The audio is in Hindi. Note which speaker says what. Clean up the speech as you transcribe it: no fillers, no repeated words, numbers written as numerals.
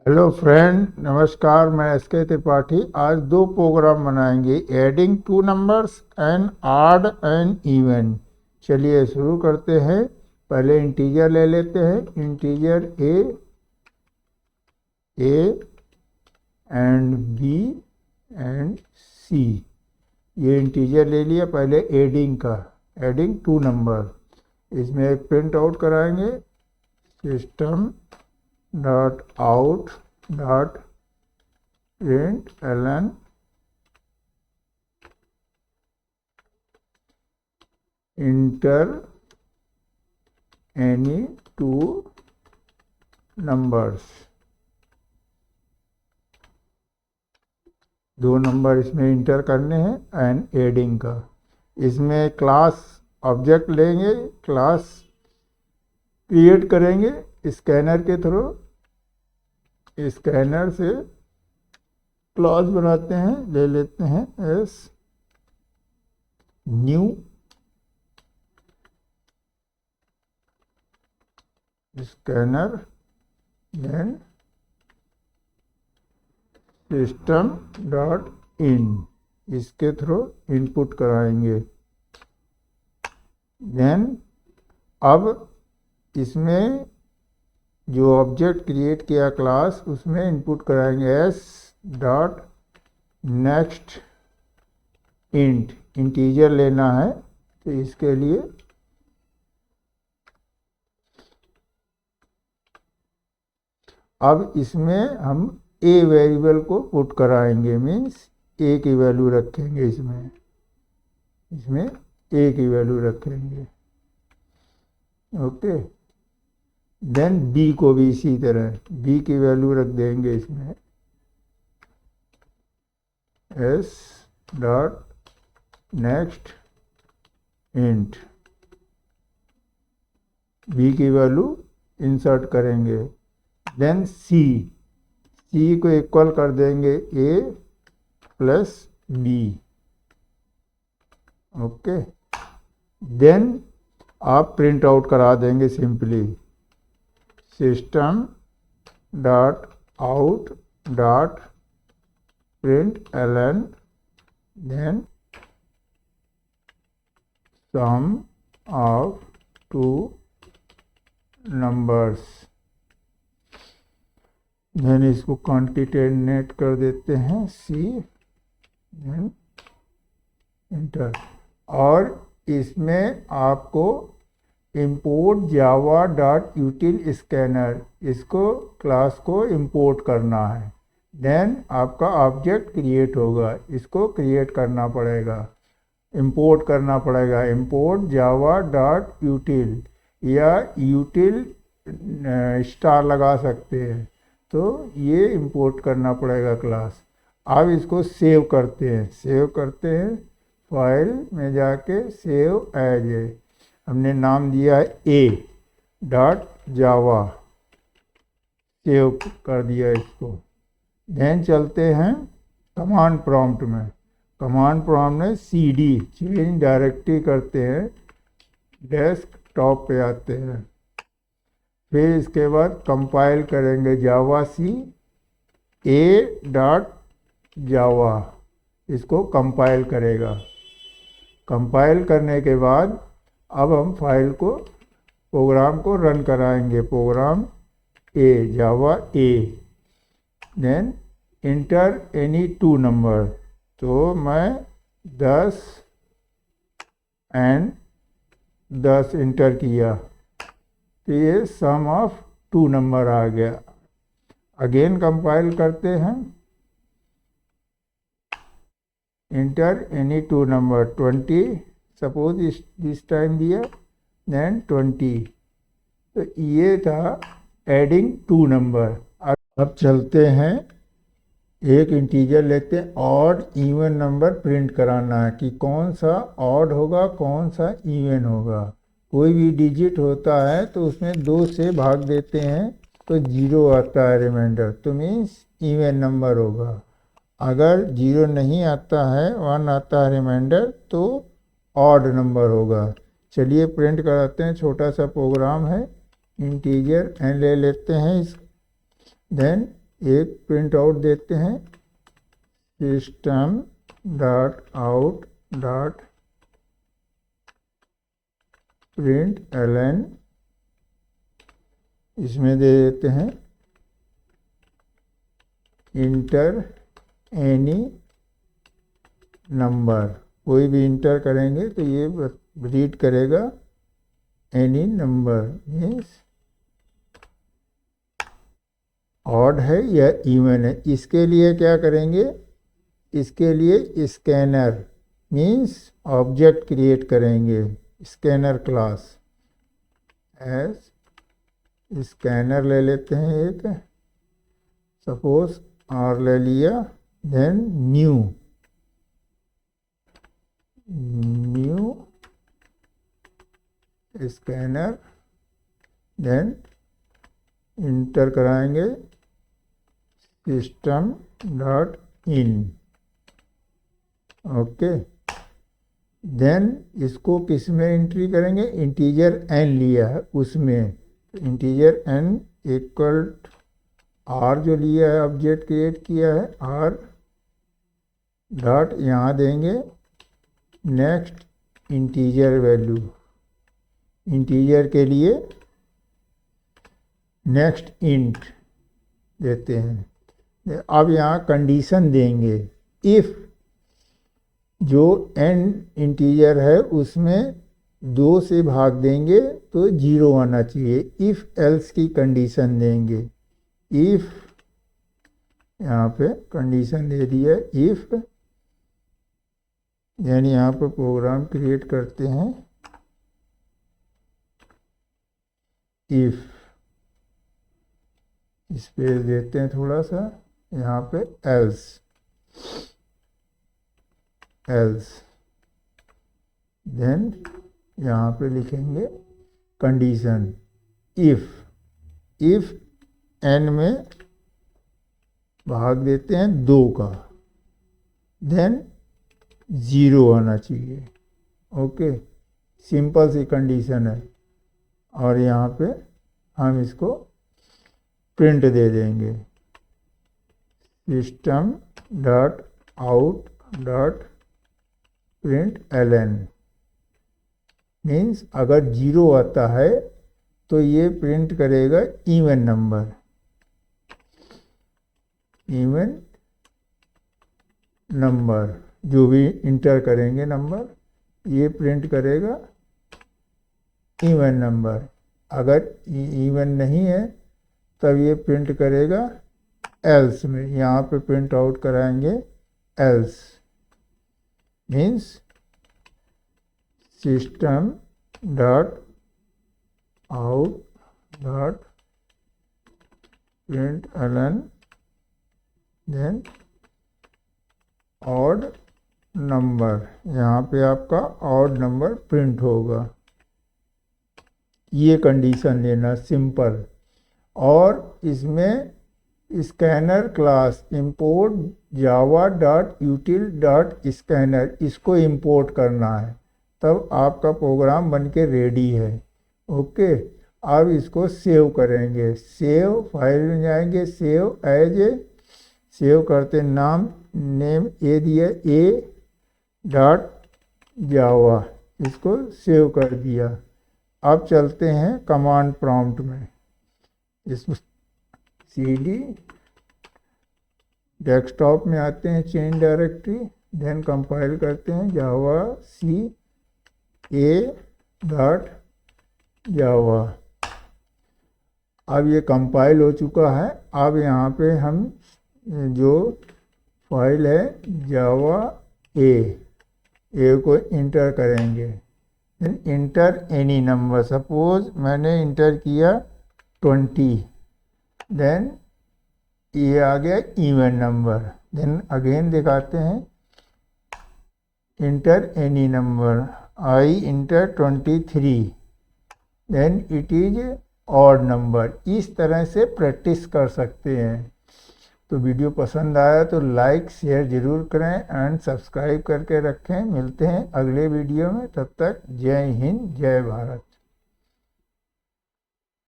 Speaker 1: हेलो फ्रेंड, नमस्कार। मैं एस के त्रिपाठी। आज दो प्रोग्राम बनाएंगे, adding two numbers and odd and even. चलिए शुरू करते हैं। पहले इंटीजर ले लेते हैं। Integer a and b and c. ये इंटीजर ले लिया। पहले एडिंग का, एडिंग टू नंबर। इसमें एक प्रिंट आउट कराएंगे। System dot out dot print L N enter any two numbers. दो नंबर इसमें इंटर करने हैं एंड एडिंग का। इसमें क्लास ऑब्जेक्ट लेंगे, क्लास क्रिएट करेंगे स्कैनर के थ्रू। स्कैनर से क्लास बनाते हैं, ले लेते हैं S new scanner, then system dot in. इसके थ्रू इनपुट कराएंगे। देन अब इसमें जो ऑब्जेक्ट क्रिएट किया क्लास, उसमें इनपुट कराएंगे S dot next int. Integer लेना है तो इसके लिए अब इसमें हम ए वेरिएबल को पुट कराएंगे, मीन्स ए की वैल्यू रखेंगे। इसमें ए की वैल्यू रखेंगे। ओके। देन बी को भी इसी तरह बी की वैल्यू रख देंगे इसमें S dot next int. B की वैल्यू इंसर्ट करेंगे। देन सी को इक्वल कर देंगे A plus B. Okay. Then आप प्रिंट आउट करा देंगे simply system dot out dot print L N, then sum of two numbers. Then इसको कॉन्टिटेनेट कर देते हैं सी, देन इंटर। और इसमें आपको इंपोर्ट जावा डॉट यूटिल स्कैनर, इसको क्लास को इंपोर्ट करना है। देन आपका ऑब्जेक्ट क्रिएट होगा। इसको क्रिएट करना पड़ेगा, इंपोर्ट करना पड़ेगा। इंपोर्ट जावा डॉट यूटिल या यूटिल स्टार लगा सकते हैं। तो ये इंपोर्ट करना पड़ेगा क्लास। अब इसको सेव करते हैं। फाइल में जाके सेव एज है, हमने नाम दिया है ए डॉट जावा। सेव कर दिया इसको। देन चलते हैं कमांड प्रॉम्प्ट में। कमांड प्रॉम्प्ट में cd चेंज डायरेक्टरी करते हैं, डेस्कटॉप पे आते हैं। फिर इसके बाद कंपाइल करेंगे जावा सी ए डॉट जावा। इसको कंपाइल करेगा। कंपाइल करने के बाद अब हम फाइल को, प्रोग्राम को रन कराएंगे। Program a Java a, then enter any two number. तो मैं 10 एंड 10 इंटर किया तो ये सम ऑफ टू नंबर आ गया। अगेन कंपाइल करते हैं। Enter any two number 20, suppose this time दिया, देन 20। तो ये था एडिंग टू नंबर। अब चलते हैं, एक इंटीजर लेते हैं, ऑड इवन नंबर प्रिंट कराना है कि कौन सा ऑड होगा कौन सा इवन होगा। कोई भी डिजिट होता है तो उसमें 2 से भाग देते हैं तो 0 आता है रिमाइंडर, तो मीन्स इवन नंबर होगा। अगर 0 नहीं आता है, 1 आता है रिमाइंडर, तो ऑड नंबर होगा। चलिए प्रिंट कराते हैं। छोटा सा प्रोग्राम है, इंटीजर एन ले लेते हैं। देन एक प्रिंट आउट देते हैं, system dot out dot print ln, इसमें दे देते हैं इंटर एनी नंबर। कोई भी इंटर करेंगे तो ये रीड करेगा एनी नंबर, मीन्स ऑड है या इवन है। इसके लिए क्या करेंगे, इसके लिए स्कैनर मीन्स ऑब्जेक्ट क्रिएट करेंगे, स्कैनर क्लास। एज स्कैनर ले लेते हैं एक, सपोज और ले लिया, then new scanner, then enter कराएंगे system dot in. Okay, then इसको किस में एंट्री करेंगे, इंटीजर n लिया है उसमें, इंटीजर n इक्वल r जो लिया है, ऑब्जेक्ट क्रिएट किया है r डॉट, यहाँ देंगे नेक्स्ट इंटीजर वैल्यू, इंटीजर के लिए नेक्स्ट इंट देते हैं। अब यहाँ कंडीशन देंगे, इफ़ जो n इंटीजर है उसमें 2 से भाग देंगे तो 0 आना चाहिए। इफ़ एल्स की कंडीशन देंगे, इफ़ यहाँ पे कंडीशन दे दिया इफ़, यानी यहाँ पर प्रोग्राम क्रिएट करते हैं इफ़, स्पेस देते हैं थोड़ा सा, यहाँ पे एल्स देन यहाँ पे लिखेंगे कंडीशन इफ़ n में भाग देते हैं 2 का, देन 0 आना चाहिए। ओके, सिंपल सी कंडीशन है। और यहाँ पे हम इसको प्रिंट दे देंगे, system dot out dot print ln, means अगर 0 आता है तो ये प्रिंट करेगा इवन नंबर, जो भी इंटर करेंगे नंबर, ये प्रिंट करेगा इवन नंबर। अगर इवन नहीं है तब ये प्रिंट करेगा एल्स में, यहाँ पे प्रिंट आउट कराएंगे else, means system dot out dot print ln, then odd number, यहाँ पे आपका ऑड नंबर प्रिंट होगा। ये कंडीशन लेना सिंपल। और इसमें scanner class import Java dot यूटिल dot scanner, इसको इंपोर्ट करना है, तब आपका प्रोग्राम बनके रेडी है। ओके, अब इसको सेव करेंगे, सेव फाइल में जाएंगे, सेव एज ए, सेव करते नेम ए दिया ए डॉट जावा, इसको सेव कर दिया। अब चलते हैं कमांड प्रॉम्प्ट में, इसमें cd डेस्कटॉप में आते हैं, चेंज डायरेक्टरी, देन कंपाइल करते हैं जावा सी ए डॉट जावा। अब ये कंपाइल हो चुका है। अब यहाँ पे हम जो फाइल है जावा ए को इंटर करेंगे, then enter any number, suppose मैंने इंटर किया 20, देन ये आ गया इवन नंबर, देन अगेन दिखाते हैं enter any number, I enter 23, then it is odd number. इस तरह से प्रैक्टिस कर सकते हैं। तो वीडियो पसंद आया तो लाइक शेयर ज़रूर करें एंड सब्सक्राइब करके रखें। मिलते हैं अगले वीडियो में, तब तक जय हिंद जय भारत।